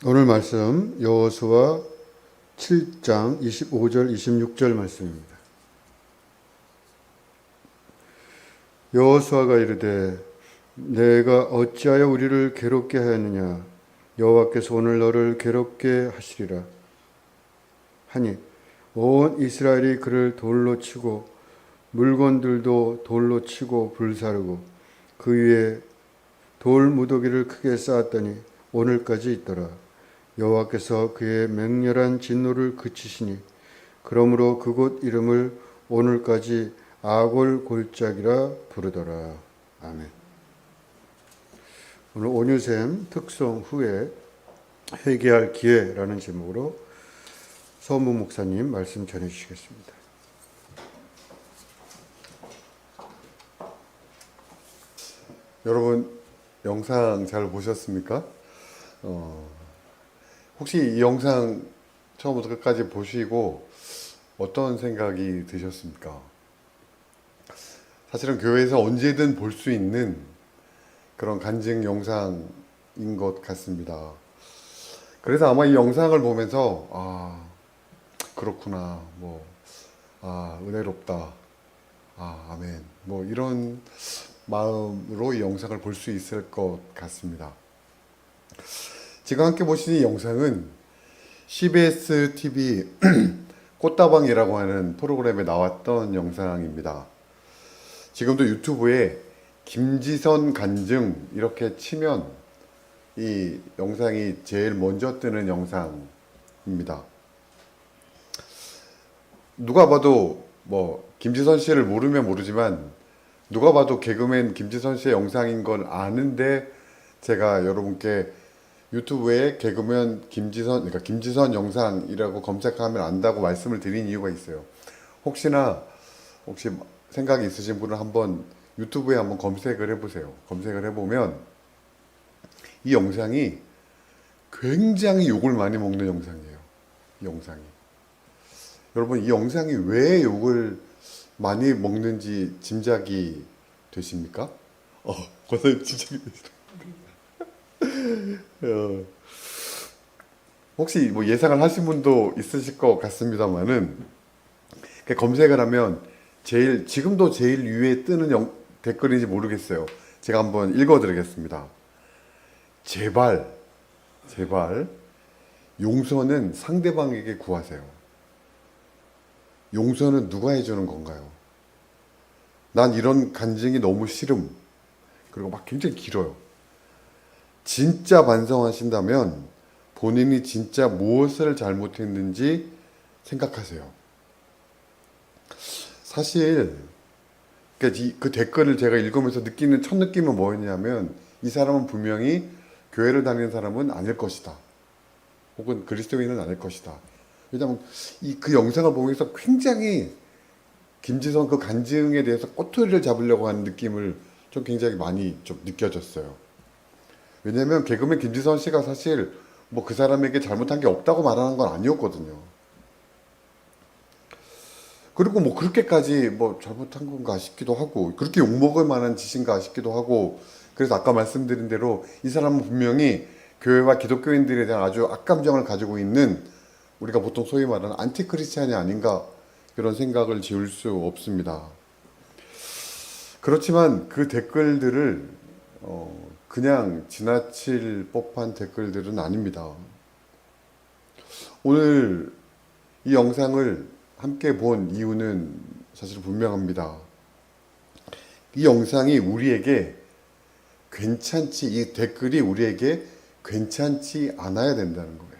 오늘 말씀 여호수아 7장 25절 26절 말씀입니다. 여호수아가 이르되 내가 어찌하여 우리를 괴롭게 하였느냐 여호와께서 오늘 너를 괴롭게 하시리라 하니 온 이스라엘이 그를 돌로 치고 물건들도 돌로 치고 불사르고 그 위에 돌 무더기를 크게 쌓았더니 오늘까지 있더라. 여호와께서 그의 맹렬한 진노를 그치시니 그러므로 그곳 이름을 오늘까지 아골 골짜기라 부르더라. 아멘. 오늘 온유샘 특송 후에 회개할 기회라는 제목으로 서은무 목사님 말씀 전해 주시겠습니다. 여러분 영상 잘 보셨습니까? 혹시 이 영상 처음부터 끝까지 보시고 어떤 생각이 드셨습니까? 사실은 교회에서 언제든 볼 수 있는 그런 간증 영상인 것 같습니다. 그래서 아마 이 영상을 보면서 그렇구나, 은혜롭다, 아멘, 이런 마음으로 이 영상을 볼 수 있을 것 같습니다. 지금 함께 보신 이 영상은 CBS TV 꽃다방이라고 하는 프로그램에 나왔던 영상입니다. 지금도 유튜브에 김지선 간증 이렇게 치면 이 영상이 제일 먼저 뜨는 영상입니다. 누가 봐도 김지선 씨를 모르면 모르지만 누가 봐도 개그맨 김지선 씨의 영상인 걸 아는데 제가 여러분께 유튜브에 개그맨 김지선 영상이라고 검색하면 안다고 말씀을 드린 이유가 있어요. 혹시 생각이 있으신 분은 한번 유튜브에 한번 검색을 해보세요. 검색을 해보면 이 영상이 굉장히 욕을 많이 먹는 영상이에요. 이 영상이. 여러분, 이 영상이 왜 욕을 많이 먹는지 짐작이 되십니까? 권사님 짐작이 되시나요? 혹시 예상을 하신 분도 있으실 것 같습니다만은 검색을 하면 지금도 제일 위에 뜨는 댓글인지 모르겠어요. 제가 한번 읽어드리겠습니다. 제발 용서는 상대방에게 구하세요. 용서는 누가 해주는 건가요? 난 이런 간증이 너무 싫음. 그리고 굉장히 길어요. 진짜 반성하신다면 본인이 진짜 무엇을 잘못했는지 생각하세요. 사실 그 댓글을 제가 읽으면서 느끼는 첫 느낌은 뭐였냐면 이 사람은 분명히 교회를 다니는 사람은 아닐 것이다. 혹은 그리스도인은 아닐 것이다. 왜냐하면 그 영상을 보면서 굉장히 김지선 그 간증에 대해서 꼬투리를 잡으려고 하는 느낌을 좀 굉장히 많이 좀 느껴졌어요. 왜냐하면 개그맨 김지선 씨가 사실 그 사람에게 잘못한 게 없다고 말하는 건 아니었거든요. 그리고 그렇게까지 잘못한 건가 싶기도 하고 그렇게 욕먹을 만한 짓인가 싶기도 하고 그래서 아까 말씀드린 대로 이 사람은 분명히 교회와 기독교인들에 대한 아주 악감정을 가지고 있는 우리가 보통 소위 말하는 안티크리스찬이 아닌가 그런 생각을 지울 수 없습니다. 그렇지만 그 댓글들을 그냥 지나칠 법한 댓글들은 아닙니다. 오늘 이 영상을 함께 본 이유는 사실 분명합니다. 이 영상이 우리에게 이 댓글이 우리에게 괜찮지 않아야 된다는 거예요.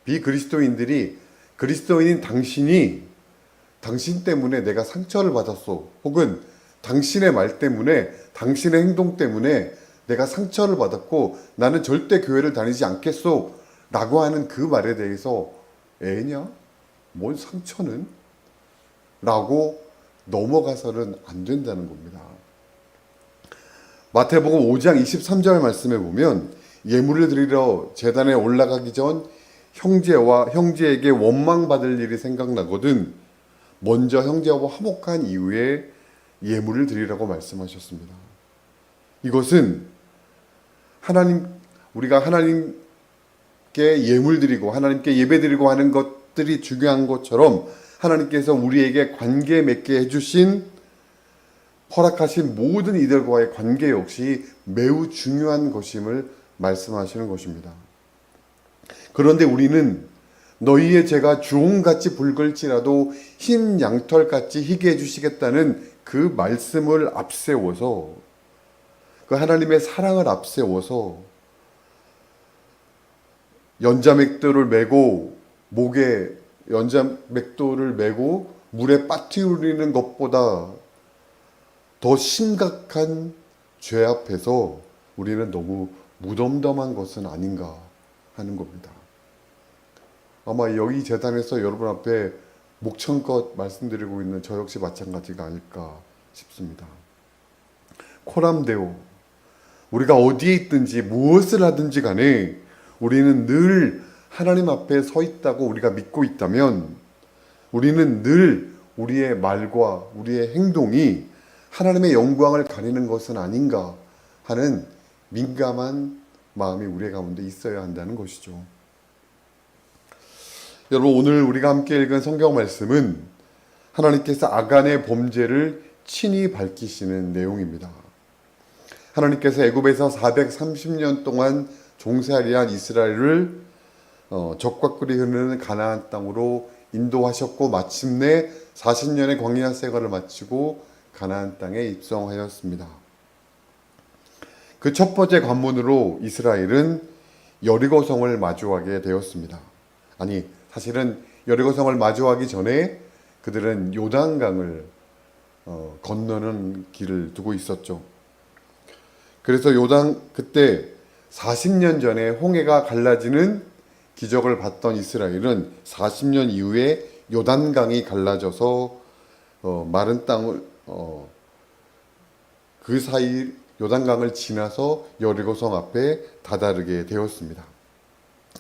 비그리스도인들이 그리스도인인 당신 때문에 내가 상처를 받았어. 혹은 당신의 말 때문에, 당신의 행동 때문에 내가 상처를 받았고 나는 절대 교회를 다니지 않겠소. 라고 하는 그 말에 대해서 애냐? 뭔 상처는? 라고 넘어가서는 안 된다는 겁니다. 마태복음 5장 23절 말씀에 보면 예물을 드리러 제단에 올라가기 전 형제에게 원망받을 일이 생각나거든 먼저 형제와 화목한 이후에 예물을 드리라고 말씀하셨습니다. 이것은 우리가 하나님 하나님께 예물 드리고 하나님께 예배 드리고 하는 것들이 중요한 것처럼 하나님께서 우리에게 관계 맺게 해주신 허락하신 모든 이들과의 관계 역시 매우 중요한 것임을 말씀하시는 것입니다. 그런데 우리는 너희의 죄가 주홍같이 붉을지라도 흰 양털같이 희게 해주시겠다는 그 말씀을 앞세워서 그 하나님의 사랑을 앞세워서 연자맥도를 메고 목에 연자맥도를 메고 물에 빠뜨리는 것보다 더 심각한 죄 앞에서 우리는 너무 무덤덤한 것은 아닌가 하는 겁니다. 아마 여기 재단에서 여러분 앞에 목청껏 말씀드리고 있는 저 역시 마찬가지가 아닐까 싶습니다. 코람데오, 우리가 어디에 있든지 무엇을 하든지 간에 우리는 늘 하나님 앞에 서 있다고 우리가 믿고 있다면 우리는 늘 우리의 말과 우리의 행동이 하나님의 영광을 가리는 것은 아닌가 하는 민감한 마음이 우리 가운데 있어야 한다는 것이죠. 여러분, 오늘 우리가 함께 읽은 성경 말씀은 하나님께서 아간의 범죄를 친히 밝히시는 내용입니다. 하나님께서 애굽에서 430년 동안 종살이한 이스라엘을 적과 꿀이 흐르는 가나안 땅으로 인도하셨고 마침내 40년의 광야 생활을 마치고 가나안 땅에 입성하였습니다. 그 첫 번째 관문으로 이스라엘은 여리고성을 마주하게 되었습니다. 아니, 사실은 여리고성을 마주하기 전에 그들은 요단강을 건너는 길을 두고 있었죠. 그래서 그때 40년 전에 홍해가 갈라지는 기적을 봤던 이스라엘은 40년 이후에 요단강이 갈라져서 마른 땅을 그 사이 요단강을 지나서 여리고성 앞에 다다르게 되었습니다.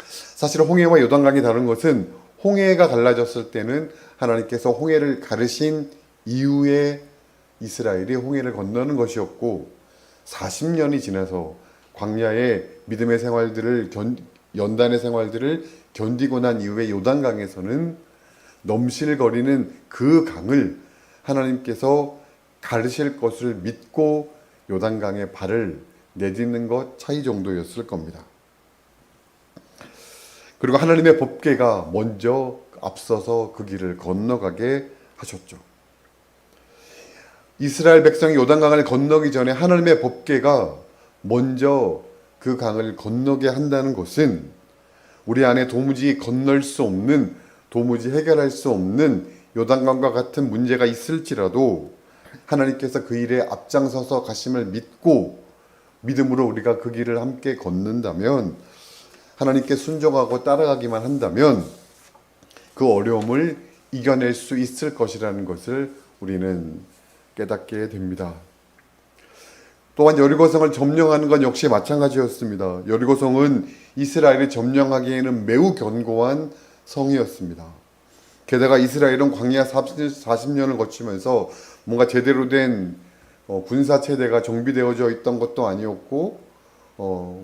사실 홍해와 요단강이 다른 것은 홍해가 갈라졌을 때는 하나님께서 홍해를 가르신 이후에 이스라엘이 홍해를 건너는 것이었고 40년이 지나서 광야의 믿음의 생활들을 연단의 생활들을 견디고 난 이후에 요단강에서는 넘실거리는 그 강을 하나님께서 가르실 것을 믿고 요단강에 발을 내딛는 것 차이 정도였을 겁니다. 그리고 하나님의 법궤가 먼저 앞서서 그 길을 건너가게 하셨죠. 이스라엘 백성이 요단강을 건너기 전에 하나님의 법궤가 먼저 그 강을 건너게 한다는 것은 우리 안에 도무지 건널 수 없는, 도무지 해결할 수 없는 요단강과 같은 문제가 있을지라도 하나님께서 그 일에 앞장서서 가심을 믿고 믿음으로 우리가 그 길을 함께 걷는다면, 하나님께 순종하고 따라가기만 한다면 그 어려움을 이겨낼 수 있을 것이라는 것을 우리는 깨닫게 됩니다. 또한 여리고성을 점령하는 건 역시 마찬가지였습니다. 여리고성은 이스라엘이 점령하기에는 매우 견고한 성이었습니다. 게다가 이스라엘은 광야 40년을 거치면서 뭔가 제대로 된 군사체대가 정비되어져 있던 것도 아니었고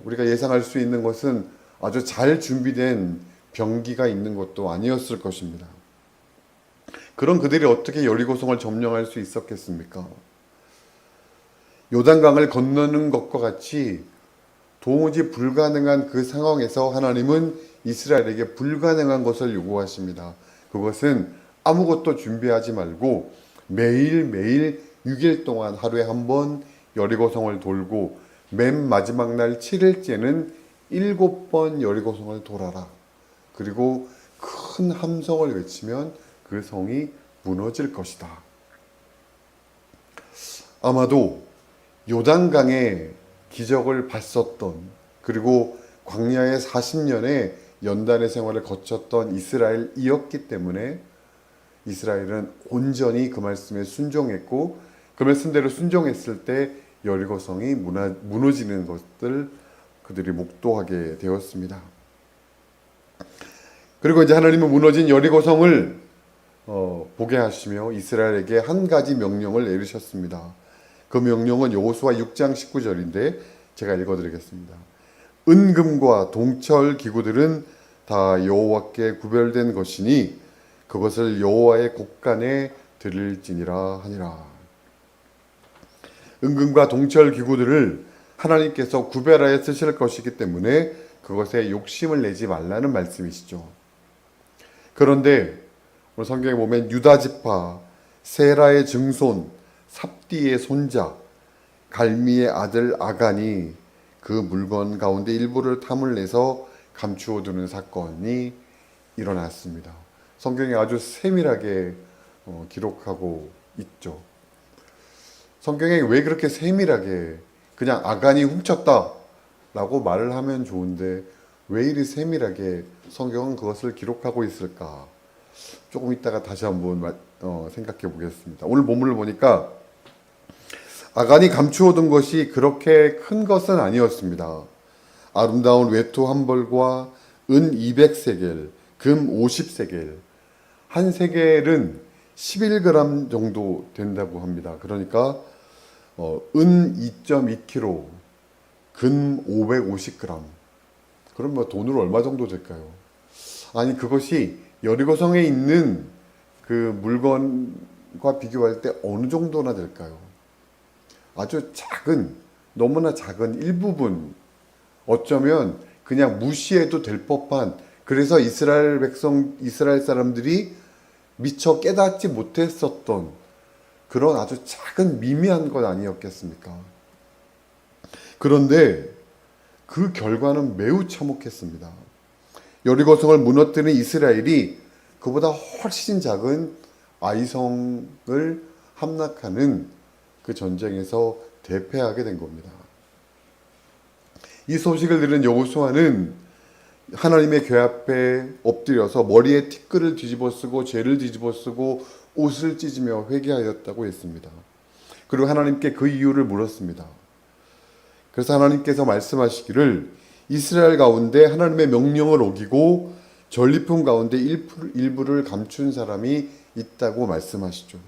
우리가 예상할 수 있는 것은 아주 잘 준비된 병기가 있는 것도 아니었을 것입니다. 그런 그들이 어떻게 여리고성을 점령할 수 있었겠습니까? 요단강을 건너는 것과 같이 도무지 불가능한 그 상황에서 하나님은 이스라엘에게 불가능한 것을 요구하십니다. 그것은 아무것도 준비하지 말고 매일매일 6일 동안 하루에 한 번 여리고성을 돌고 맨 마지막 날 7일째는 7번 여리고성을 돌아라. 그리고 큰 함성을 외치면 그 성이 무너질 것이다. 아마도 요단강의 기적을 봤었던, 그리고 광야의 40년의 연단의 생활을 거쳤던 이스라엘이었기 때문에 이스라엘은 온전히 그 말씀에 순종했고 그 말씀대로 순종했을 때 여리고성이 무너지는 것들 그들이 목도하게 되었습니다. 그리고 이제 하나님은 무너진 여리고성을 보게 하시며 이스라엘에게 한 가지 명령을 내리셨습니다. 그 명령은 여호수아 6장 19절인데 제가 읽어드리겠습니다. 은금과 동철 기구들은 다 여호와께 구별된 것이니 그것을 여호와의 곳간에 드릴지니라 하니라. 은금과 동철 기구들을 하나님께서 구별하여 쓰실 것이기 때문에 그것에 욕심을 내지 말라는 말씀이시죠. 그런데 오늘 성경에 보면 유다 지파, 세라의 증손, 삽디의 손자, 갈미의 아들 아간이 그 물건 가운데 일부를 탐을 내서 감추어 두는 사건이 일어났습니다. 성경에 아주 세밀하게 기록하고 있죠. 성경에 왜 그렇게 세밀하게 그냥 아간이 훔쳤다라고 말을 하면 좋은데 왜 이리 세밀하게 성경은 그것을 기록하고 있을까? 조금 이따가 다시 한번 생각해 보겠습니다. 오늘 본문을 보니까 아간이 감추어둔 것이 그렇게 큰 것은 아니었습니다. 아름다운 외투 한 벌과 은 200세겔, 금 50세겔, 한 세겔은 11g 정도 된다고 합니다. 그러니까 은 2.2kg, 금 550g. 그럼 뭐 돈으로 얼마 정도 될까요? 아니 그것이 여리고성에 있는 그 물건과 비교할 때 어느 정도나 될까요? 아주 작은, 너무나 작은 일부분, 어쩌면 그냥 무시해도 될 법한, 그래서 이스라엘 사람들이 미처 깨닫지 못했었던 그런 아주 작은 미미한 것 아니었겠습니까? 그런데 그 결과는 매우 참혹했습니다. 여리고성을 무너뜨린 이스라엘이 그보다 훨씬 작은 아이성을 함락하는 그 전쟁에서 대패하게 된 겁니다. 이 소식을 들은 여호수아는 하나님의 궤 앞에 엎드려서 머리에 티끌을 뒤집어 쓰고 죄를 뒤집어 쓰고 옷을 찢으며 회개하였다고 했습니다. 그리고 하나님께 그 이유를 물었습니다. 그래서 하나님께서 말씀하시기를 이스라엘 가운데 하나님의 명령을 어기고 전리품 가운데 일부를 감춘 사람이 있다고 말씀하시죠.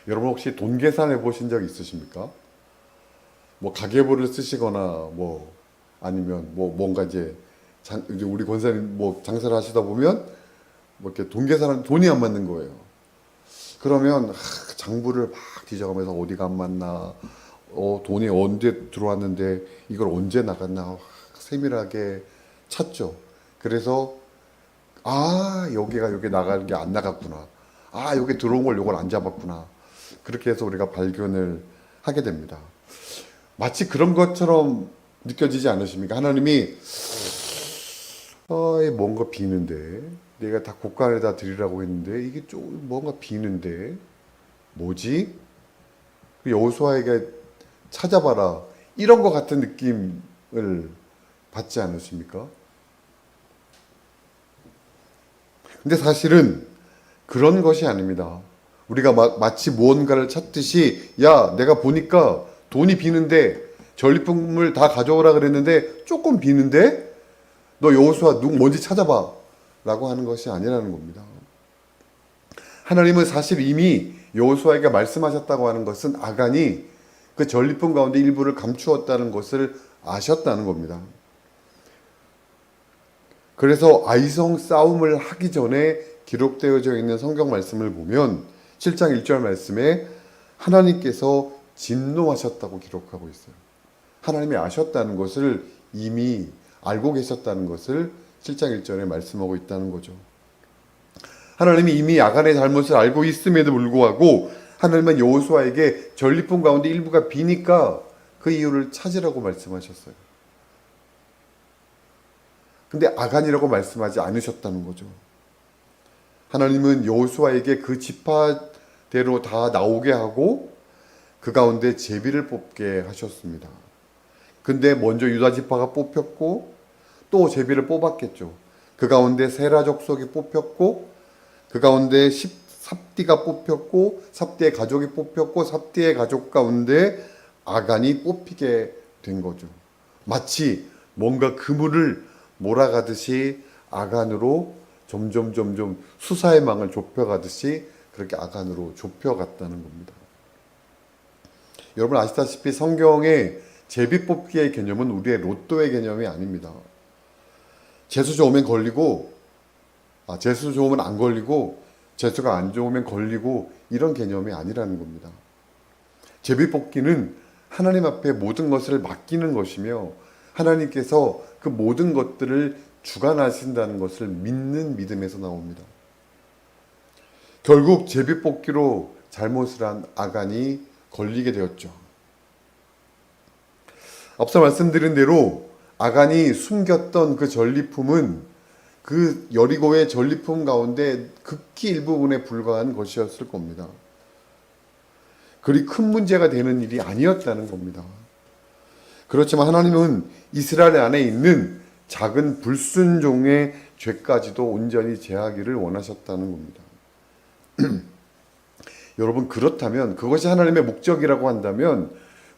여러분 혹시 돈 계산해 보신 적 있으십니까? 뭐 가계부를 쓰시거나 뭐 아니면 뭐 뭔가 이제 우리 권사님 뭐 장사를 하시다 보면 뭐 이렇게 돈 계산하는 돈이 안 맞는 거예요. 그러면 장부를 막 뒤져가면서 어디가 안 맞나, 돈이 언제 들어왔는데 이걸 언제 나갔나 세밀하게 찾죠. 그래서 여기가 여기 나가는 게 안 나갔구나. 여기 들어온 걸 요걸 안 잡았구나. 그렇게 해서 우리가 발견을 하게 됩니다. 마치 그런 것처럼 느껴지지 않으십니까? 하나님이 뭔가 비는데 내가 다 곳간에다 드리라고 했는데 이게 좀 뭔가 비는데 뭐지? 여호수아에게 찾아봐라 이런 것 같은 느낌을 받지 않으십니까? 근데 사실은 그런 것이 아닙니다. 우리가 마치 무언가를 찾듯이 야 내가 보니까 돈이 비는데 전리품을 다 가져오라 그랬는데 조금 비는데 너 여호수아 뭔지 찾아봐 라고 하는 것이 아니라는 겁니다. 하나님은 사실 이미 여호수아에게 말씀하셨다고 하는 것은 아간이 그 전리품 가운데 일부를 감추었다는 것을 아셨다는 겁니다. 그래서 아이성 싸움을 하기 전에 기록되어져 있는 성경 말씀을 보면 7장 1절 말씀에 하나님께서 진노하셨다고 기록하고 있어요. 하나님이 아셨다는 것을 이미 알고 계셨다는 것을 7장 1절에 말씀하고 있다는 거죠. 하나님이 이미 아간의 잘못을 알고 있음에도 불구하고 하나님은 여호수아에게 전리품 가운데 일부가 비니까 그 이유를 찾으라고 말씀하셨어요. 근데 아간이라고 말씀하지 않으셨다는 거죠. 하나님은 여호수아에게 그 지파대로 다 나오게 하고 그 가운데 제비를 뽑게 하셨습니다. 근데 먼저 유다 지파가 뽑혔고 또 제비를 뽑았겠죠. 그 가운데 세라 족속이 뽑혔고 그 가운데 삽디가 뽑혔고 삽디의 가족이 뽑혔고 삽디의 가족 가운데 아간이 뽑히게 된 거죠. 마치 뭔가 그물을 몰아가듯이 아간으로 점점 수사의 망을 좁혀가듯이 그렇게 아간으로 좁혀갔다는 겁니다. 여러분 아시다시피 성경에 제비뽑기의 개념은 우리의 로또의 개념이 아닙니다. 재수 좋으면 걸리고, 재수 좋으면 안 걸리고, 재수가 안 좋으면 걸리고, 이런 개념이 아니라는 겁니다. 제비뽑기는 하나님 앞에 모든 것을 맡기는 것이며 하나님께서 그 모든 것들을 주관하신다는 것을 믿는 믿음에서 나옵니다. 결국 제비뽑기로 잘못을 한 아간이 걸리게 되었죠. 앞서 말씀드린 대로 아간이 숨겼던 그 전리품은 그 여리고의 전리품 가운데 극히 일부분에 불과한 것이었을 겁니다. 그리 큰 문제가 되는 일이 아니었다는 겁니다. 그렇지만 하나님은 이스라엘 안에 있는 작은 불순종의 죄까지도 온전히 제하기를 원하셨다는 겁니다. 여러분, 그렇다면 그것이 하나님의 목적이라고 한다면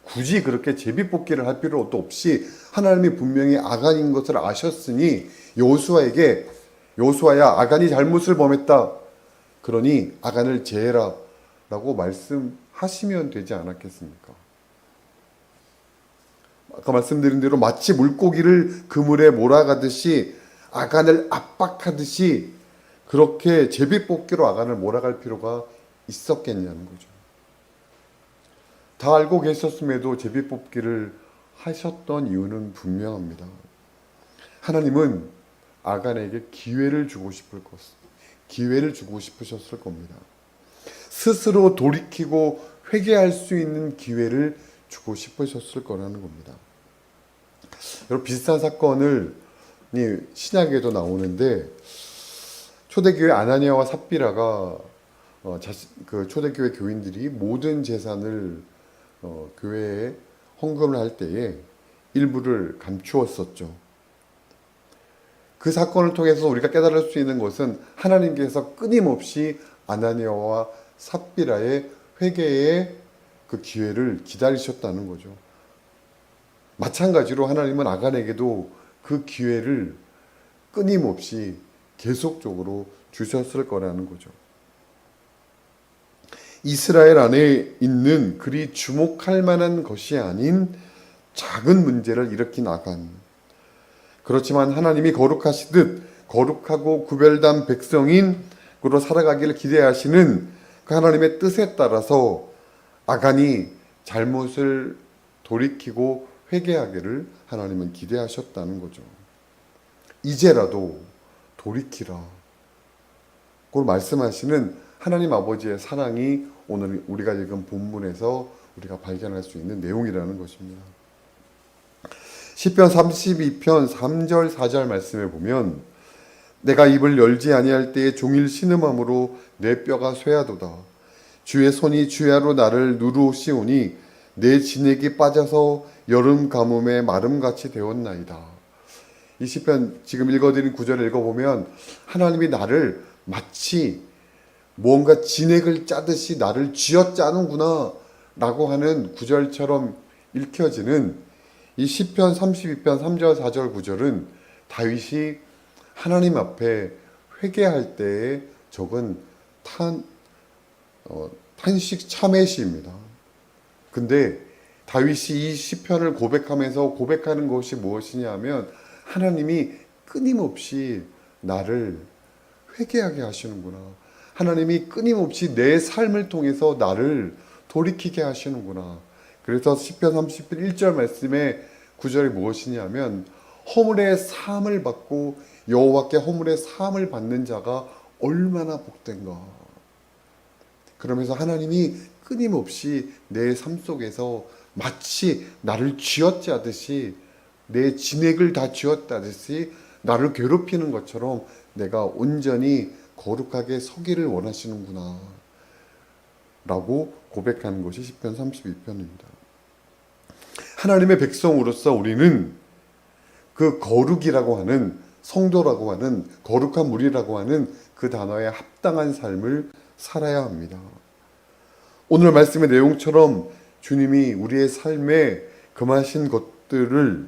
굳이 그렇게 제비뽑기를 할 필요도 없이 하나님이 분명히 아간인 것을 아셨으니 여호수아야, 아간이 잘못을 범했다. 그러니 아간을 제해라 라고 말씀하시면 되지 않았겠습니까? 아까 말씀드린 대로 마치 물고기를 그물에 몰아가듯이 아간을 압박하듯이 그렇게 제비뽑기로 아간을 몰아갈 필요가 있었겠냐는 거죠. 다 알고 계셨음에도 제비뽑기를 하셨던 이유는 분명합니다. 하나님은 아간에게 기회를 주고 싶으셨을 겁니다. 스스로 돌이키고 회개할 수 있는 기회를 주고 싶으셨을 거라는 겁니다. 여러분, 비슷한 사건이 신약에도 나오는데 초대교회 아나니아와 삽비라가 그 초대교회 교인들이 모든 재산을 교회에 헌금을 할 때에 일부를 감추었었죠. 그 사건을 통해서 우리가 깨달을 수 있는 것은 하나님께서 끊임없이 아나니아와 삽비라의 회개의 그 기회를 기다리셨다는 거죠. 마찬가지로 하나님은 아간에게도 그 기회를 끊임없이 계속적으로 주셨을 거라는 거죠. 이스라엘 안에 있는 그리 주목할 만한 것이 아닌 작은 문제를 일으킨 아간. 그렇지만 하나님이 거룩하시듯 거룩하고 구별된 백성인으로 살아가기를 기대하시는 그 하나님의 뜻에 따라서 아간이 잘못을 돌이키고 회개하기를 하나님은 기대하셨다는 거죠. 이제라도 돌이키라. 그걸 말씀하시는 하나님 아버지의 사랑이 오늘 우리가 읽은 본문에서 우리가 발견할 수 있는 내용이라는 것입니다. 시편 32편 3절 4절 말씀에 보면 내가 입을 열지 아니할 때에 종일 신음함으로 내 뼈가 쇠하도다. 주의 손이 주야로 나를 누르시오니 내 진액이 빠져서 여름 가뭄에 마름같이 되었나이다. 이 시편 지금 읽어드린 구절을 읽어보면 하나님이 나를 마치 무언가 진액을 짜듯이 나를 쥐어짜는구나 라고 하는 구절처럼 읽혀지는 이 시편 32편 3절 4절 구절은 다윗이 하나님 앞에 회개할 때에 적은 탄식 참회시입니다. 근데 다윗이 이 시편을 고백하면서 고백하는 것이 무엇이냐 하면 하나님이 끊임없이 나를 회개하게 하시는구나. 하나님이 끊임없이 내 삶을 통해서 나를 돌이키게 하시는구나. 그래서 시편 30편 1절 말씀에 구절이 무엇이냐면 허물의 사함을 받고 여호와께 허물의 사함을 받는 자가 얼마나 복된가. 그러면서 하나님이 끊임없이 내 삶 속에서 마치 나를 쥐어짜듯이 내 진액을 다 쥐었다듯이 나를 괴롭히는 것처럼 내가 온전히 거룩하게 서기를 원하시는구나 라고 고백하는 것이 시편 32편입니다. 하나님의 백성으로서 우리는 그 거룩이라고 하는 성도라고 하는 거룩한 무리라고 하는 그 단어에 합당한 삶을 살아야 합니다. 오늘 말씀의 내용처럼 주님이 우리의 삶에 금하신 것들을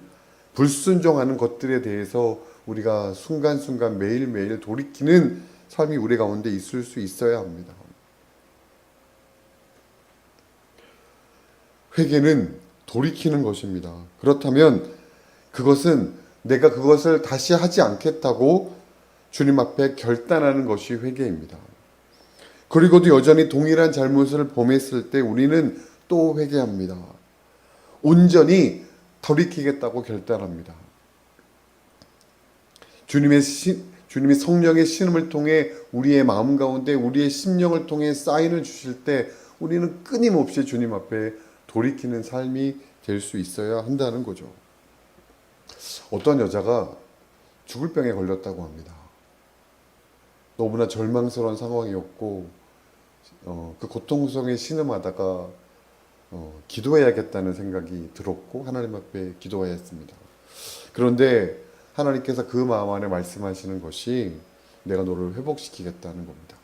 불순종하는 것들에 대해서 우리가 순간순간 매일매일 돌이키는 삶이 우리 가운데 있을 수 있어야 합니다. 회개는 돌이키는 것입니다. 그렇다면 그것은 내가 그것을 다시 하지 않겠다고 주님 앞에 결단하는 것이 회개입니다. 그리고도 여전히 동일한 잘못을 범했을 때 우리는 또 회개합니다. 온전히 돌이키겠다고 결단합니다. 주님이 성령의 신음을 통해 우리의 마음 가운데 우리의 심령을 통해 사인을 주실 때 우리는 끊임없이 주님 앞에 돌이키는 삶이 될 수 있어야 한다는 거죠. 어떤 여자가 죽을 병에 걸렸다고 합니다. 너무나 절망스러운 상황이었고 그 고통성에 신음하다가 기도해야겠다는 생각이 들었고 하나님 앞에 기도해야 했습니다. 그런데 하나님께서 그 마음 안에 말씀하시는 것이 내가 너를 회복시키겠다는 겁니다.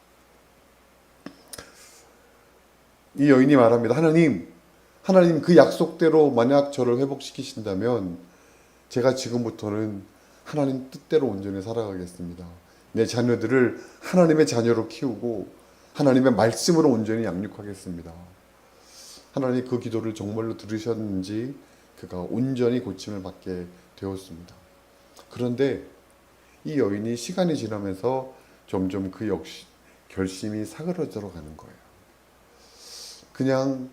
이 여인이 말합니다. 하나님 그 약속대로 만약 저를 회복시키신다면 제가 지금부터는 하나님 뜻대로 온전히 살아가겠습니다. 내 자녀들을 하나님의 자녀로 키우고 하나님의 말씀으로 온전히 양육하겠습니다. 하나님 그 기도를 정말로 들으셨는지 그가 온전히 고침을 받게 되었습니다. 그런데 이 여인이 시간이 지나면서 점점 그 역시 결심이 사그러져 가는 거예요. 그냥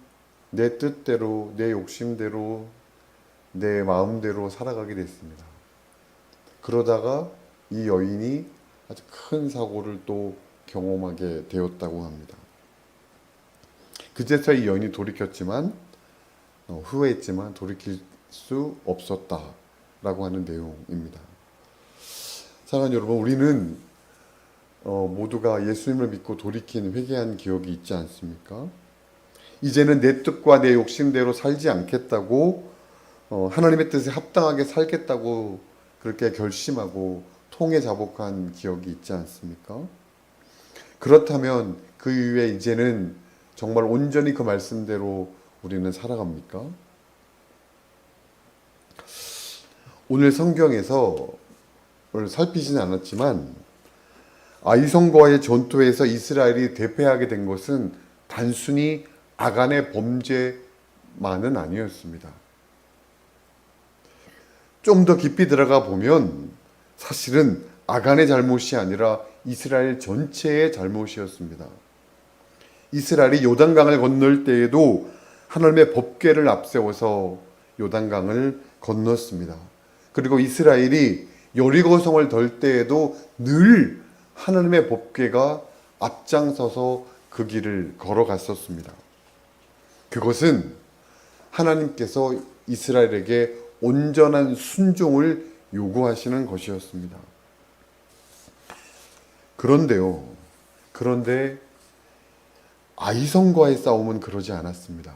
내 뜻대로, 내 욕심대로, 내 마음대로 살아가게 됐습니다. 그러다가 이 여인이 아주 큰 사고를 또 경험하게 되었다고 합니다. 그제서야 이 여인이 돌이켰지만 후회했지만 돌이킬 수 없었다라고 하는 내용입니다. 사랑하는 여러분, 우리는 모두가 예수님을 믿고 돌이킨 회개한 기억이 있지 않습니까? 이제는 내 뜻과 내 욕심대로 살지 않겠다고 하나님의 뜻에 합당하게 살겠다고 그렇게 결심하고 통에 자복한 기억이 있지 않습니까? 그렇다면 그 이후에 이제는 정말 온전히 그 말씀대로 우리는 살아갑니까? 오늘 성경에서 오늘 살피지는 않았지만 아이성과의 전투에서 이스라엘이 대패하게 된 것은 단순히 아간의 범죄만은 아니었습니다. 좀 더 깊이 들어가 보면 사실은 아간의 잘못이 아니라 이스라엘 전체의 잘못이었습니다. 이스라엘이 요단강을 건널 때에도 하나님의 법궤를 앞세워서 요단강을 건넜습니다. 그리고 이스라엘이 여리고성을 덜 때에도 늘 하나님의 법궤가 앞장서서 그 길을 걸어갔었습니다. 그것은 하나님께서 이스라엘에게 온전한 순종을 요구하시는 것이었습니다. 그런데 아이성과의 싸움은 그러지 않았습니다.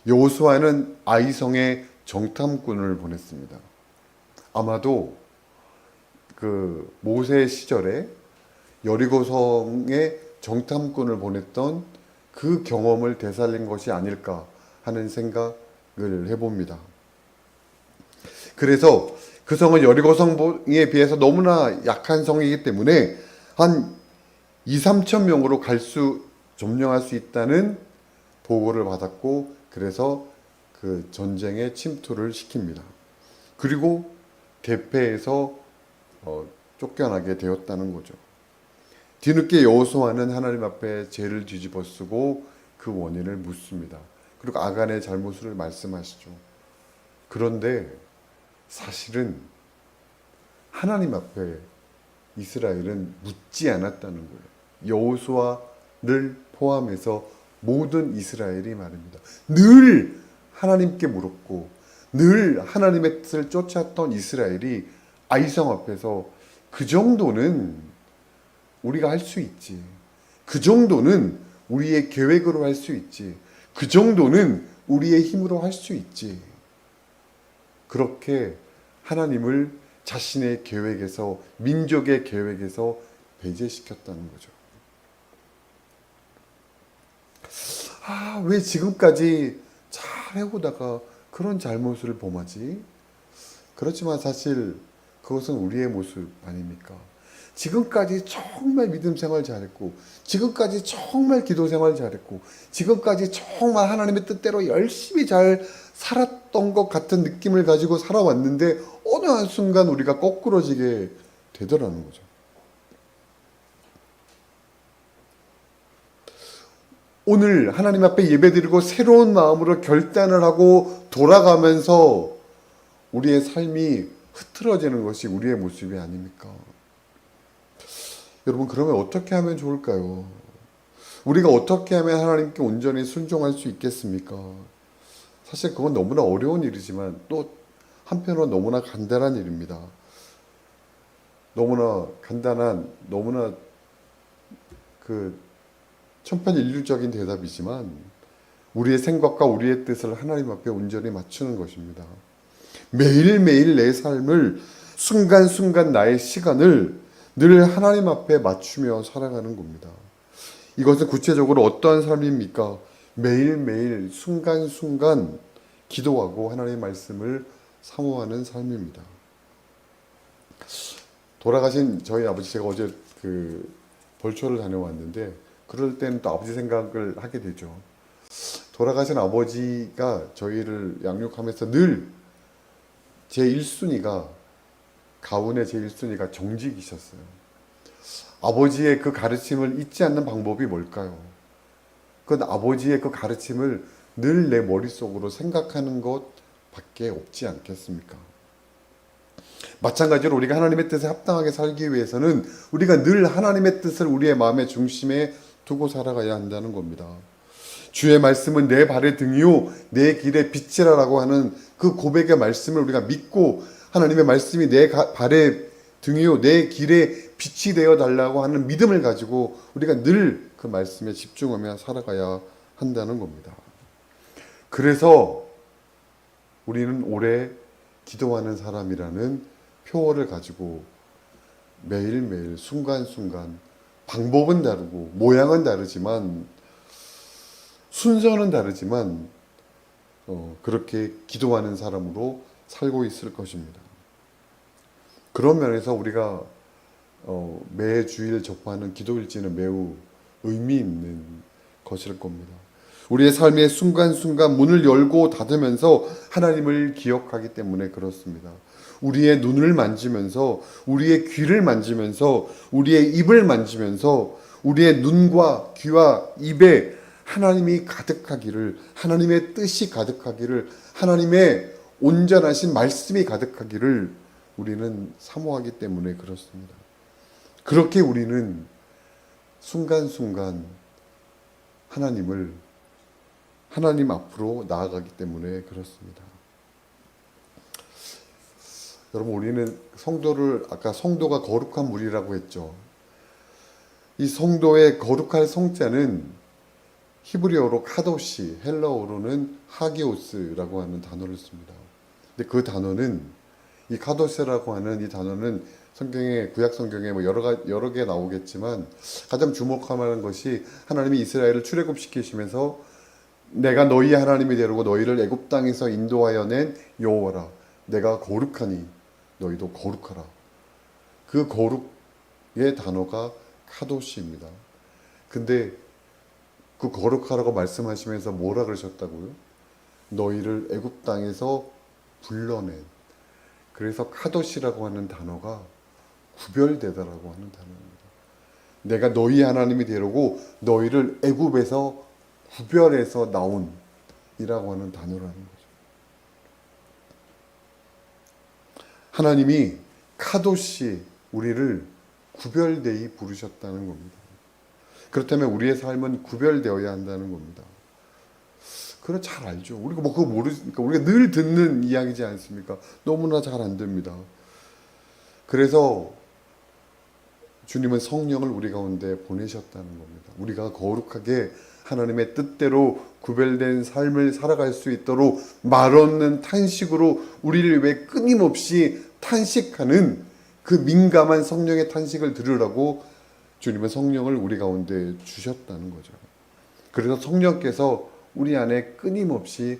여호수아는 아이성에 정탐꾼을 보냈습니다. 아마도 그 모세 시절에 여리고성에 정탐꾼을 보냈던 그 경험을 되살린 것이 아닐까 하는 생각을 해봅니다. 그래서 그 성은 여리고성에 비해서 너무나 약한 성이기 때문에 한 2~3천 명으로 점령할 수 있다는 보고를 받았고 그래서 그 전쟁에 침투를 시킵니다. 그리고 대패해서 쫓겨나게 되었다는 거죠. 뒤늦게 여호수아는 하나님 앞에 죄를 뒤집어쓰고 그 원인을 묻습니다. 그리고 아간의 잘못을 말씀하시죠. 그런데 사실은 하나님 앞에 이스라엘은 묻지 않았다는 거예요. 여호수아를 포함해서 모든 이스라엘이 말입니다. 늘 하나님께 물었고 늘 하나님의 뜻을 쫓았던 이스라엘이 아이성 앞에서 그 정도는 우리가 할 수 있지. 그 정도는 우리의 계획으로 할 수 있지. 그 정도는 우리의 힘으로 할 수 있지. 그렇게 하나님을 자신의 계획에서, 민족의 계획에서 배제시켰다는 거죠. 왜 지금까지 잘 해오다가 그런 잘못을 범하지? 그렇지만 사실 그것은 우리의 모습 아닙니까? 지금까지 정말 믿음 생활 잘했고, 지금까지 정말 기도 생활 잘했고, 지금까지 정말 하나님의 뜻대로 열심히 잘 살았던 것 같은 느낌을 가지고 살아왔는데 어느 한순간 우리가 거꾸러지게 되더라는 거죠. 오늘 하나님 앞에 예배드리고 새로운 마음으로 결단을 하고 돌아가면서 우리의 삶이 흐트러지는 것이 우리의 모습이 아닙니까? 여러분, 그러면 어떻게 하면 좋을까요? 우리가 어떻게 하면 하나님께 온전히 순종할 수 있겠습니까? 사실 그건 너무나 어려운 일이지만 또 한편으로 너무나 간단한 일입니다. 너무나 간단한, 너무나 천편일률적인 대답이지만 우리의 생각과 우리의 뜻을 하나님 앞에 온전히 맞추는 것입니다. 매일매일 내 삶을, 순간순간 나의 시간을 늘 하나님 앞에 맞추며 살아가는 겁니다. 이것은 구체적으로 어떠한 삶입니까? 매일매일 순간순간 기도하고 하나님의 말씀을 사모하는 삶입니다. 돌아가신 저희 아버지, 제가 어제 벌초를 다녀왔는데 그럴 때는 또 아버지 생각을 하게 되죠. 돌아가신 아버지가 저희를 양육하면서 늘 제 1순위가, 가훈의 제 1순위가 정직이셨어요. 아버지의 그 가르침을 잊지 않는 방법이 뭘까요? 그건 아버지의 그 가르침을 늘 내 머릿속으로 생각하는 것밖에 없지 않겠습니까? 마찬가지로 우리가 하나님의 뜻에 합당하게 살기 위해서는 우리가 늘 하나님의 뜻을 우리의 마음의 중심에 두고 살아가야 한다는 겁니다. 주의 말씀은 내 발의 등이요 내 길의 빛이라라고 하는 그 고백의 말씀을 우리가 믿고, 하나님의 말씀이 내 발의 등이요 내 길의 빛이 되어 달라고 하는 믿음을 가지고 우리가 늘 그 말씀에 집중하며 살아가야 한다는 겁니다. 그래서 우리는 오래 기도하는 사람이라는 표어를 가지고 매일매일 순간순간, 방법은 다르고 모양은 다르지만, 순서는 다르지만 그렇게 기도하는 사람으로 살고 있을 것입니다. 그런 면에서 우리가 매 주일 접하는 기도일지는 매우 의미 있는 것일 겁니다. 우리의 삶의 순간순간 문을 열고 닫으면서 하나님을 기억하기 때문에 그렇습니다. 우리의 눈을 만지면서, 우리의 귀를 만지면서, 우리의 입을 만지면서 우리의 눈과 귀와 입에 하나님이 가득하기를, 하나님의 뜻이 가득하기를, 하나님의 온전하신 말씀이 가득하기를 우리는 사모하기 때문에 그렇습니다. 그렇게 우리는 순간순간 하나님 앞으로 나아가기 때문에 그렇습니다. 여러분, 우리는 아까 성도가 거룩한 물이라고 했죠. 이 성도의 거룩할 성자는 히브리어로 카도시, 헬라어로는 하기오스라고 하는 단어를 씁니다. 근데 그 단어는, 이 카도시라고 하는 이 단어는 구약 성경에 여러 개 나오겠지만 가장 주목할 만한 것이, 하나님이 이스라엘을 출애굽시키시면서 내가 너희 하나님이 되려고 너희를 애굽 땅에서 인도하여 낸 여호와라, 내가 거룩하니 너희도 거룩하라. 그 거룩의 단어가 카도시입니다. 근데 그 거룩하라고 말씀하시면서 뭐라 그러셨다고요? 너희를 애굽 땅에서 불러낸. 그래서 카도시라고 하는 단어가 구별되다라고 하는 단어입니다. 내가 너희 하나님이 되려고 너희를 애굽에서 구별해서 나온 이라고 하는 단어라는 거죠. 하나님이 카도시, 우리를 구별되이 부르셨다는 겁니다. 그렇다면 우리의 삶은 구별되어야 한다는 겁니다. 그건 잘 알죠. 우리가 그거 모르니까, 우리가 늘 듣는 이야기지 않습니까? 너무나 잘 안 됩니다. 그래서 주님은 성령을 우리 가운데 보내셨다는 겁니다. 우리가 거룩하게 하나님의 뜻대로 구별된 삶을 살아갈 수 있도록 말없는 탄식으로 우리를 위해 끊임없이 탄식하는 그 민감한 성령의 탄식을 들으라고 주님은 성령을 우리 가운데 주셨다는 거죠. 그래서 성령께서 우리 안에 끊임없이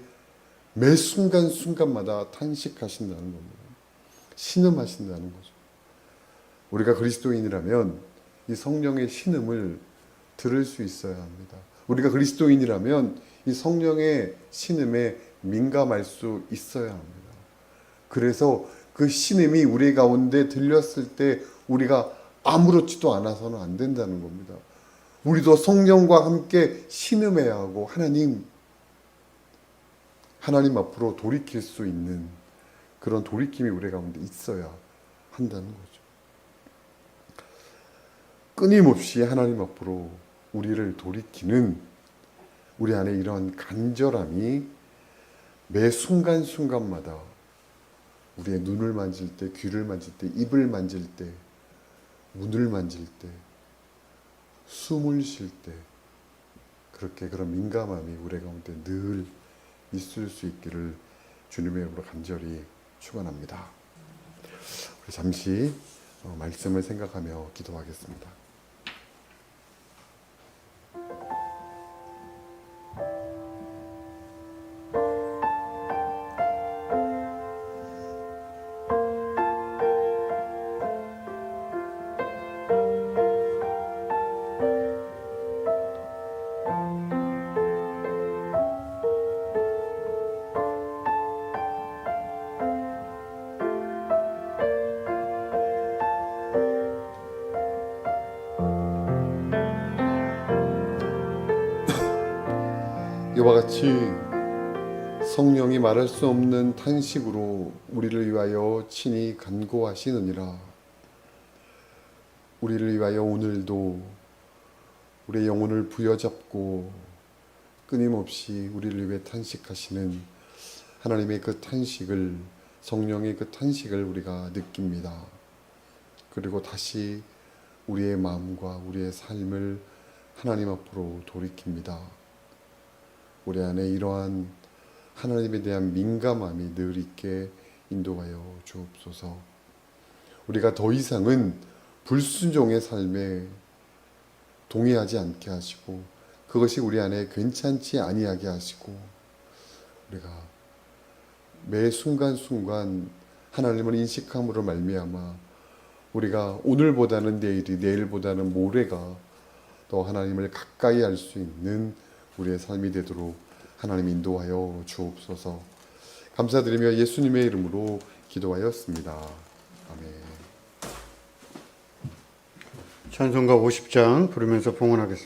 매 순간순간마다 탄식하신다는 겁니다. 신음하신다는 거죠. 우리가 그리스도인이라면 이 성령의 신음을 들을 수 있어야 합니다. 우리가 그리스도인이라면 이 성령의 신음에 민감할 수 있어야 합니다. 그래서 그 신음이 우리 가운데 들렸을 때 우리가 아무렇지도 않아서는 안 된다는 겁니다. 우리도 성령과 함께 신음해야 하고 하나님 앞으로 돌이킬 수 있는 그런 돌이킴이 우리 가운데 있어야 한다는 거죠. 끊임없이 하나님 앞으로 우리를 돌이키는 우리 안에 이러한 간절함이 매 순간순간마다 우리의 눈을 만질 때, 귀를 만질 때, 입을 만질 때, 문을 만질 때, 숨을 쉴 때 그렇게 그런 민감함이 우리 가운데 늘 있을 수 있기를 주님의 이름으로 간절히 축원합니다. 우리 잠시 말씀을 생각하며 기도하겠습니다. 이와 같이 성령이 말할 수 없는 탄식으로 우리를 위하여 친히 간구하시느니라. 우리를 위하여 오늘도 우리의 영혼을 부여잡고 끊임없이 우리를 위해 탄식하시는 하나님의 그 탄식을, 성령의 그 탄식을 우리가 느낍니다. 그리고 다시 우리의 마음과 우리의 삶을 하나님 앞으로 돌이킵니다. 우리 안에 이러한 하나님에 대한 민감함이 늘 있게 인도하여 주옵소서. 우리가 더 이상은 불순종의 삶에 동의하지 않게 하시고 그것이 우리 안에 괜찮지 아니하게 하시고 우리가 매 순간순간 하나님을 인식함으로 말미암아 우리가 오늘보다는 내일이, 내일보다는 모레가 더 하나님을 가까이 할 수 있는 우리의 삶이 되도록 하나님 인도하여 주옵소서. 감사드리며 예수님의 이름으로 기도하였습니다. 아멘. 찬송가 50장 부르면서 봉헌하겠습니다.